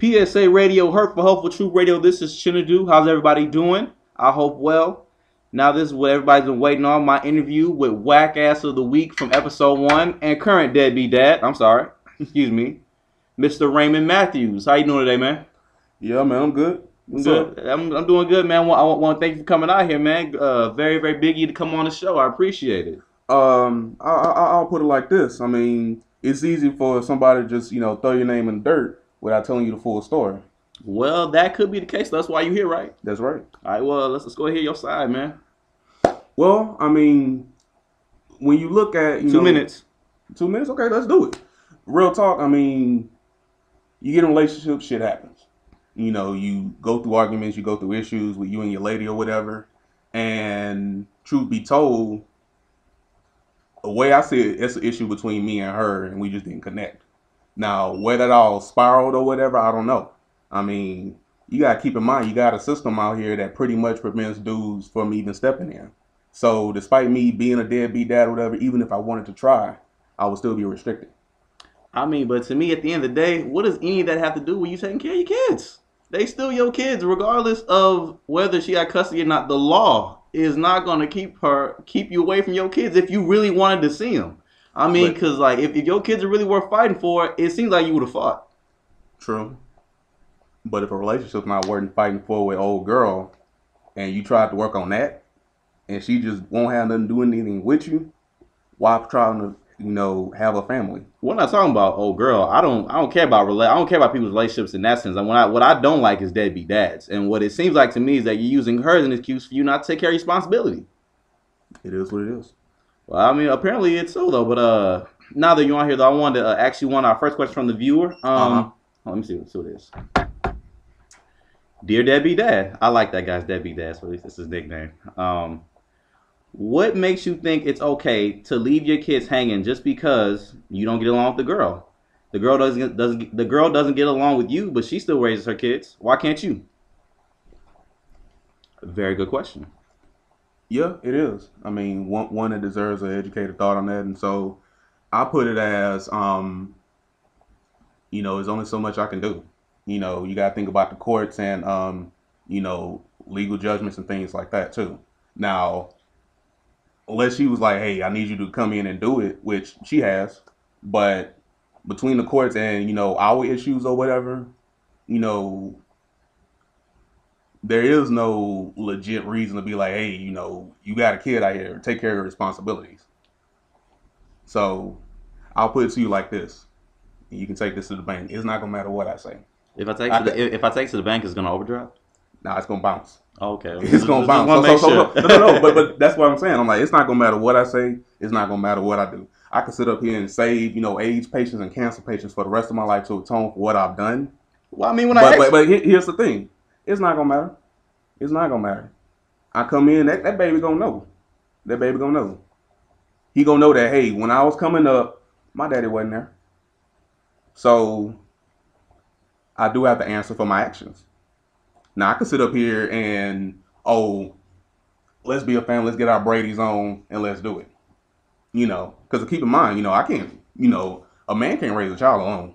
PSA Radio, Hurtful, Hopeful, True Radio. This is Chinadu. How's everybody doing? I hope well. Now this is what everybody's been waiting on, my interview with Whack Ass of the Week from episode 1 and current Deadbeat Dad. I'm sorry. Excuse me. Mr. Raymond Matthews. How you doing today, man? Yeah, man, I'm good. What's up? I'm doing good, man. I want to thank you for coming out here, man. Very, very big of you to come on the show. I appreciate it. I'll put it like this. I mean, it's easy for somebody to just, throw your name in the dirt without telling you the full story. Well, that could be the case. That's why you're here, right? That's right. All right, well, let's go ahead your side, man. Well, I mean, when you look at, 2 minutes. 2 minutes? Okay, let's do it. Real talk, I mean, you get in a relationship, shit happens. You go through arguments, you go through issues with you and your lady or whatever. And truth be told, the way I see it, it's an issue between me and her, and we just didn't connect. Now, where that all spiraled or whatever, I don't know. I mean, you got to keep in mind, you got a system out here that pretty much prevents dudes from even stepping in. So despite me being a deadbeat dad or whatever, even if I wanted to try, I would still be restricted. I mean, but to me, at the end of the day, what does any of that have to do with you taking care of your kids? They still your kids, regardless of whether she got custody or not. The law is not going to keep you away from your kids if you really wanted to see them. I mean, because like if your kids are really worth fighting for, it seems like you would have fought. True. But if a relationship's not worth fighting for with old girl, and you tried to work on that, and she just won't have nothing to do anything with you, why trying to, have a family? We're not talking about old girl. I don't care about people's relationships in that sense. And what I don't like is deadbeat dads. And what it seems like to me is that you're using her as an excuse for you not to take care of your responsibility. It is what it is. Well, I mean, apparently it's so though. But now that you're on here, though, I wanted to ask you our first question from the viewer. Let me see what it is. Dear Deadbeat Dad, I like that guy's Deadbeat Dad. So that's his nickname. What makes you think it's okay to leave your kids hanging just because you don't get along with the girl? The girl doesn't get along with you, but she still raises her kids. Why can't you? Very good question. Yeah, it is. I mean, one that deserves an educated thought on that, and so I put it as, there's only so much I can do. You got to think about the courts and, legal judgments and things like that too. Now, unless she was like, hey, I need you to come in and do it, which she has, but between the courts and, our issues or whatever, there is no legit reason to be like, hey, you got a kid out here, take care of your responsibilities. So I'll put it to you like this. You can take this to the bank. It's not going to matter what I say. If I take it to the bank, it's going to overdraft? Nah, it's going to bounce. Okay. It's going to bounce. No, but that's what I'm saying. I'm like, it's not going to matter what I say. It's not going to matter what I do. I can sit up here and save, AIDS patients and cancer patients for the rest of my life to atone for what I've done. Well, I mean, but here's the thing. It's not going to matter. It's not going to matter. I come in, that baby going to know. That baby going to know. He going to know that, hey, when I was coming up, my daddy wasn't there. So I do have to answer for my actions. Now, I can sit up here and, let's be a family, let's get our Brady's on, and let's do it. Because keep in mind, I can't, a man can't raise a child alone.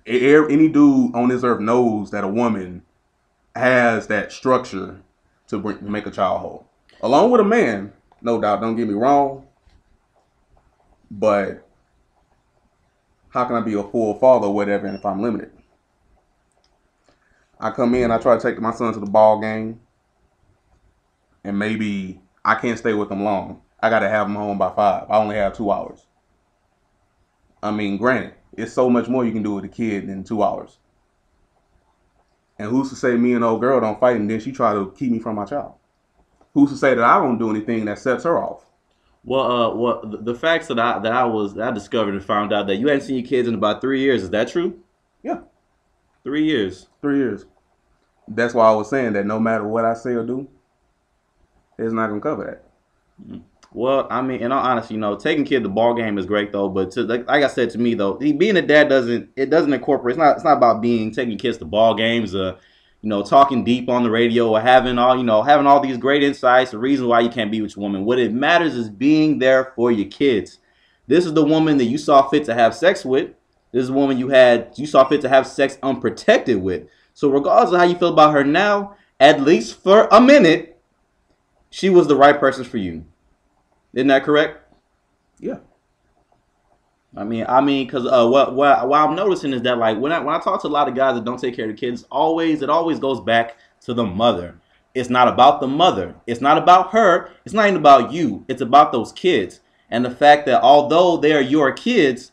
Any dude on this earth knows that a woman has that structure to make a child whole. Along with a man, no doubt, don't get me wrong. But how can I be a full father or whatever if I'm limited? I come in, I try to take my son to the ball game, and maybe I can't stay with him long. I got to have him home by 5. I only have 2 hours. I mean, granted, it's so much more you can do with a kid in 2 hours. And who's to say me and old girl don't fight and then she try to keep me from my child? Who's to say that I don't do anything that sets her off? Well, the facts that I discovered and found out that you hadn't seen your kids in about 3 years. Is that true? Yeah. 3 years. 3 years. That's why I was saying that no matter what I say or do, it's not gonna cover that. Well, I mean, in all honesty, taking kid to the ball game is great though, but like I said, to me though, being a dad doesn't incorporate. It's not about taking kids to ball games, talking deep on the radio or having all these great insights, the reason why you can't be with your woman. What it matters is being there for your kids. This is the woman that you saw fit to have sex with. This is a woman you saw fit to have sex unprotected with. So regardless of how you feel about her now, at least for a minute, she was the right person for you. Isn't that correct? Yeah. I mean, because what I'm noticing is that like when I talk to a lot of guys that don't take care of the kids, it always goes back to the mother. It's not about the mother. It's not about her. It's not even about you. It's about those kids and the fact that although they are your kids,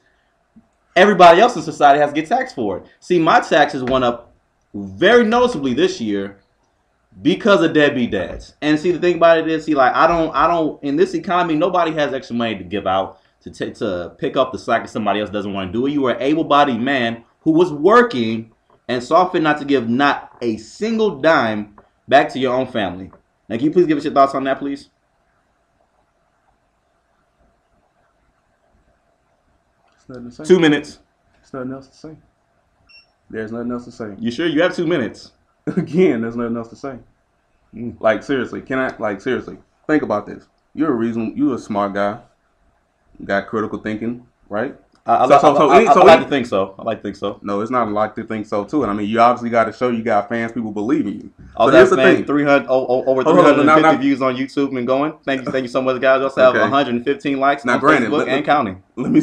everybody else in society has to get taxed for it. See, my taxes went up very noticeably this year because of deadbeat dads. And see, the thing about it is, like I don't in this economy, nobody has extra money to give out to pick up the slack that somebody else doesn't want to do it. You are an able-bodied man who was working and saw fit not to give not a single dime back to your own family. Now, can you please give us your thoughts on that, please? It's nothing to say. 2 minutes. There's nothing else to say. There's nothing else to say. You sure? You have 2 minutes. Again, there's nothing else to say. Like, seriously, seriously, think about this. You're a smart guy. You got critical thinking, right? I like to think so. I like to think so. No, it's not like to think so, too. And I mean, you obviously got to show you got fans, people believe in you. Oh, that's the thing. 300, over 350 views on YouTube and going. Thank you so much, guys. We also have 115 likes on Facebook and counting. Let me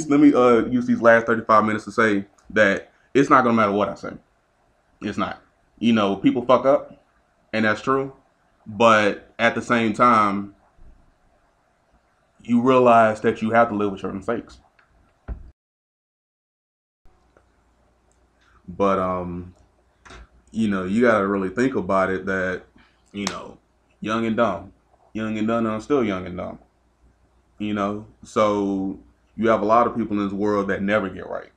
use these last 35 minutes to say that it's not going to matter what I say. It's not. You know, people fuck up, and that's true. But at the same time, you realize that you have to live with your mistakes. But, you know, you got to really think about it that, you know, young and dumb, and I'm still young and dumb, you know. So you have a lot of people in this world that never get right.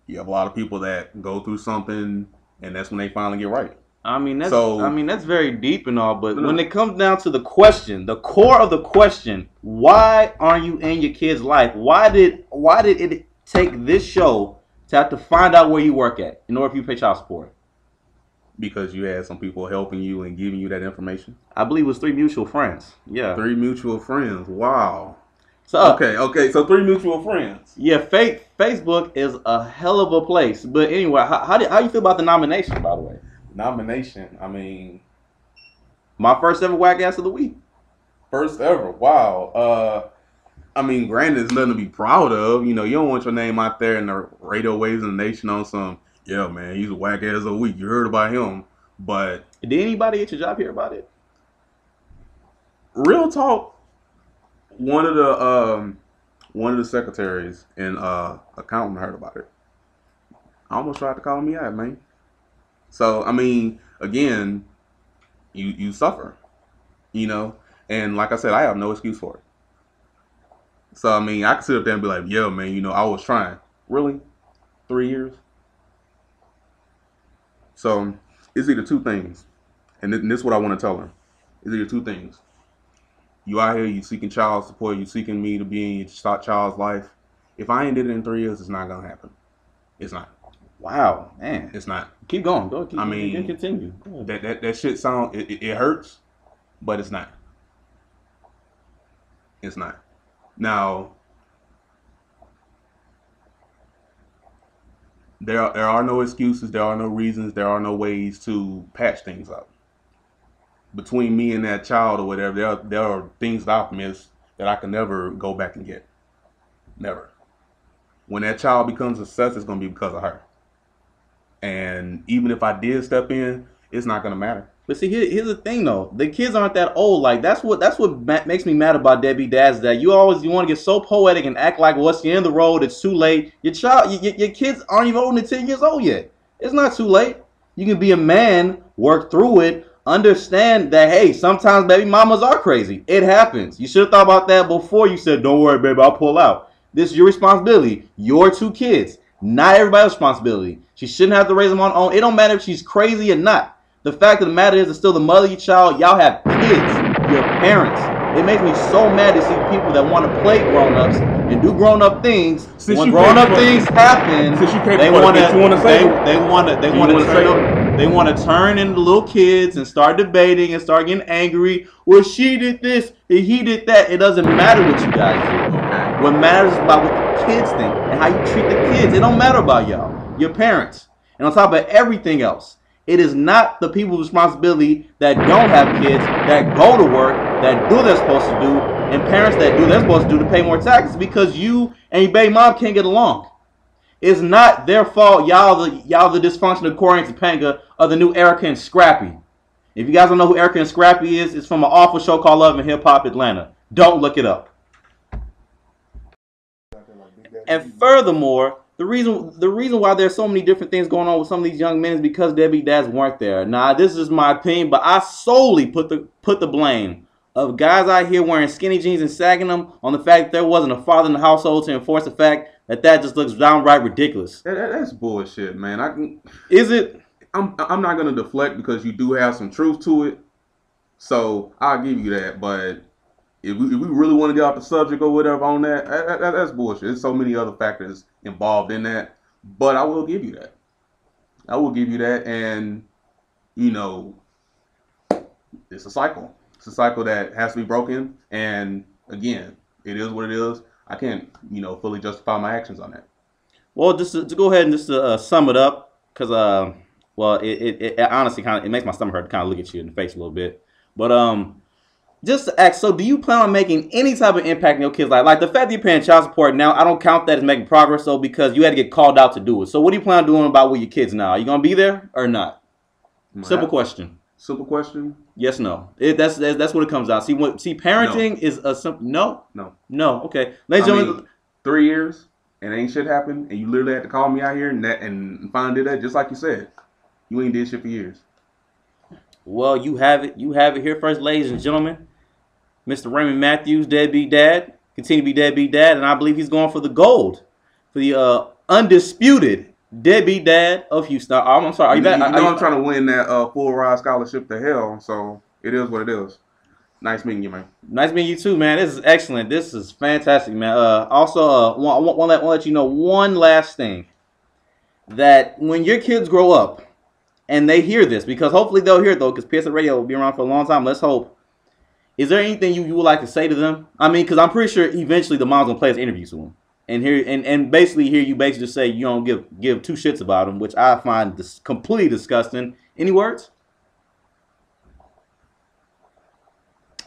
You have a lot of people that go through something and that's when they finally get right. I mean, that's very deep and all, but when it comes down to the question, the core of the question, why aren't you in your kid's life? Why did it take this show to have to find out where you work at in order for you to pay child support? Because you had some people helping you and giving you that information. I believe it was 3 mutual friends. Yeah. 3 mutual friends. Wow. So Okay. So 3 mutual friends. Yeah, Facebook is a hell of a place. But anyway, how you feel about the nomination, by the way? Nomination. I mean, my first ever whack ass of the week. First ever. Wow. I mean, granted, it's nothing to be proud of. You know, you don't want your name out there in the radio waves in the nation on some, yeah, man, he's a whack ass of the week. You heard about him. But did anybody at your job hear about it? Real talk. One of the secretaries in accounting heard about it. I almost tried to call me out, man. So, I mean, again, you suffer, you know, and like I said, I have no excuse for it. So, I mean, I can sit up there and be like, yeah, man, you know, I was trying. Really? 3 years? So, it's either 2 things, and this is what I want to tell her. It's either 2 things. You out here, you seeking child support, you seeking me to be in your child's life. If I ain't did it in 3 years, it's not going to happen. It's not. Wow, man. It's not. Keep going. I mean, continue. That shit sound, it hurts, but it's not. It's not. Now, there are no excuses, there are no reasons, there are no ways to patch things up. Between me and that child or whatever, there are things that I've missed that I can never go back and get. Never. When that child becomes a success, it's going to be because of her. And even if I did step in, it's not going to matter. But see, here's the thing, though. The kids aren't that old. Like, that's what makes me mad about deadbeat dads, that you want to get so poetic and act like what's the end of the road, it's too late. Your kids aren't even older than 10 years old yet. It's not too late. You can be a man, work through it, understand that, hey, sometimes baby mamas are crazy. It happens. You should have thought about that before you said, don't worry, baby, I'll pull out. This is your responsibility. Your 2 kids. Not everybody's responsibility. She shouldn't have to raise them on her own. It don't matter if she's crazy or not. The fact of the matter is, it's still the mother of your child. Y'all have kids. Your parents. It makes me so mad to see people that want to play grown-ups and do grown-up things. When grown-up things happen, they want to turn into little kids and start debating and start getting angry. Well, she did this and he did that. It doesn't matter what you guys do. What matters is about what the kids think and how you treat the kids. It don't matter about y'all, your parents. And on top of everything else, it is not the people's responsibility that don't have kids, that go to work, that do what they're supposed to do, and parents that do what they're supposed to do to pay more taxes because you and your baby mom can't get along. It's not their fault. Y'all the dysfunction according to Topanga of the new Erica and Scrappy. If you guys don't know who Erica and Scrappy is, it's from an awful show called Love and Hip Hop Atlanta. Don't look it up. And furthermore, the reason why there's so many different things going on with some of these young men is because deadbeat dads weren't there. Now, this is my opinion, but I solely put the blame of guys out here wearing skinny jeans and sagging them on the fact that there wasn't a father in the household to enforce the fact that just looks downright ridiculous. That's bullshit, man. Is it? I'm not gonna deflect because you do have some truth to it, so I'll give you that. But if we really want to get off the subject or whatever on that's bullshit. There's so many other factors involved in that, but I will give you that. And you know, it's a cycle. It's a cycle that has to be broken. And again, it is what it is. I can't, fully justify my actions on that. Well, just to go ahead and just sum it up, because it honestly it makes my stomach hurt to kind of look at you in the face a little bit. But just to ask, so do you plan on making any type of impact in your kids' life? Like the fact that you're paying child support now, I don't count that as making progress, though, because you had to get called out to do it. So what do you plan on doing about with your kids now? Are you gonna be there or not? Simple question. Simple question. Yes, no. That's what it comes out. See, parenting is a simple no. Okay, ladies and gentlemen, 3 years and ain't shit happened, and you literally had to call me out here and finally did that, just like you said. You ain't did shit for years. Well, you have it. You have it here first, ladies and gentlemen. Mr. Raymond Matthews, deadbeat dad, continue to be deadbeat dad, and I believe he's going for the gold, for the undisputed deadbeat dad of Houston. I'm sorry. Are you back? I'm trying to win that full ride scholarship to hell, so it is what it is. Nice meeting you, man. Nice meeting you too, man. This is excellent. This is fantastic, man. Also, want to let you know one last thing. That when your kids grow up and they hear this, because hopefully they'll hear it though, because PSA Radio will be around for a long time. Let's hope. Is there anything you would like to say to them? I mean, because I'm pretty sure eventually the mom's gonna play his interview to him. And basically hear you basically just say you don't give two shits about him, which I find completely disgusting. Any words?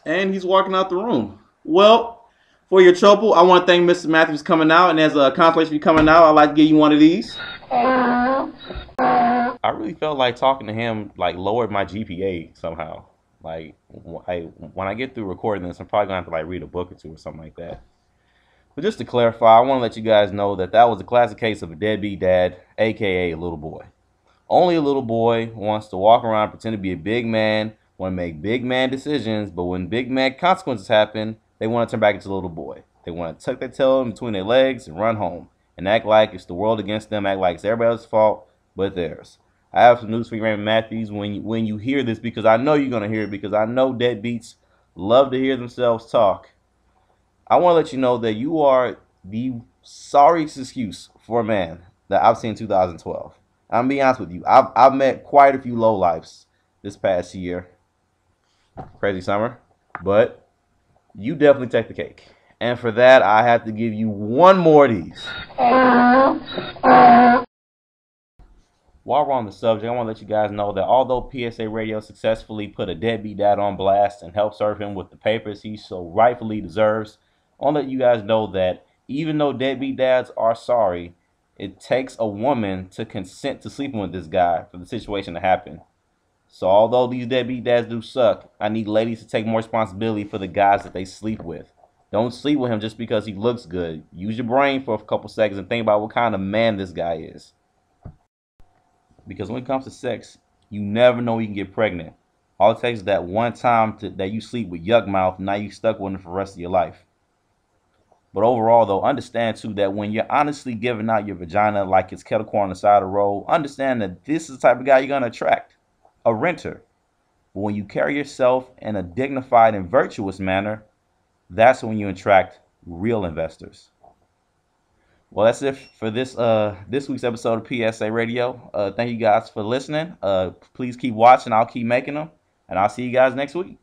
And he's walking out the room. Well, for your trouble, I want to thank Mr. Matthews for coming out, and as a consolation for you coming out, I'd like to give you one of these. I really felt like talking to him lowered my GPA somehow. When I get through recording this, I'm probably gonna have to read a book or two or something like that. But just to clarify, I want to let you guys know that was a classic case of a deadbeat dad, aka a little boy. Only a little boy wants to walk around, pretend to be a big man, want to make big man decisions, but when big man consequences happen, they want to turn back into a little boy. They want to tuck their tail in between their legs and run home and act like it's the world against them, act like it's everybody else's fault but theirs. I have some news for you, Raymond Matthews, when you hear this, because I know you're going to hear it, because I know deadbeats love to hear themselves talk. I want to let you know that you are the sorriest excuse for a man that I've seen in 2012. I'm going to be honest with you. I've met quite a few lowlifes this past year. Crazy summer. But you definitely take the cake. And for that, I have to give you one more of these. While we're on the subject, I want to let you guys know that although PSA Radio successfully put a deadbeat dad on blast and helped serve him with the papers he so rightfully deserves, I want to let you guys know that even though deadbeat dads are sorry, it takes a woman to consent to sleeping with this guy for the situation to happen. So although these deadbeat dads do suck, I need ladies to take more responsibility for the guys that they sleep with. Don't sleep with him just because he looks good. Use your brain for a couple seconds and think about what kind of man this guy is. Because when it comes to sex, you never know when you can get pregnant. All it takes is that one time that you sleep with yuck mouth, now you stuck with him for the rest of your life. But overall, though, understand, too, that when you're honestly giving out your vagina like it's kettle corn on the side of the road, understand that this is the type of guy you're going to attract, a renter. But when you carry yourself in a dignified and virtuous manner, that's when you attract real investors. Well, that's it for this week's episode of PSA Radio. Thank you guys for listening. Please keep watching. I'll keep making them. And I'll see you guys next week.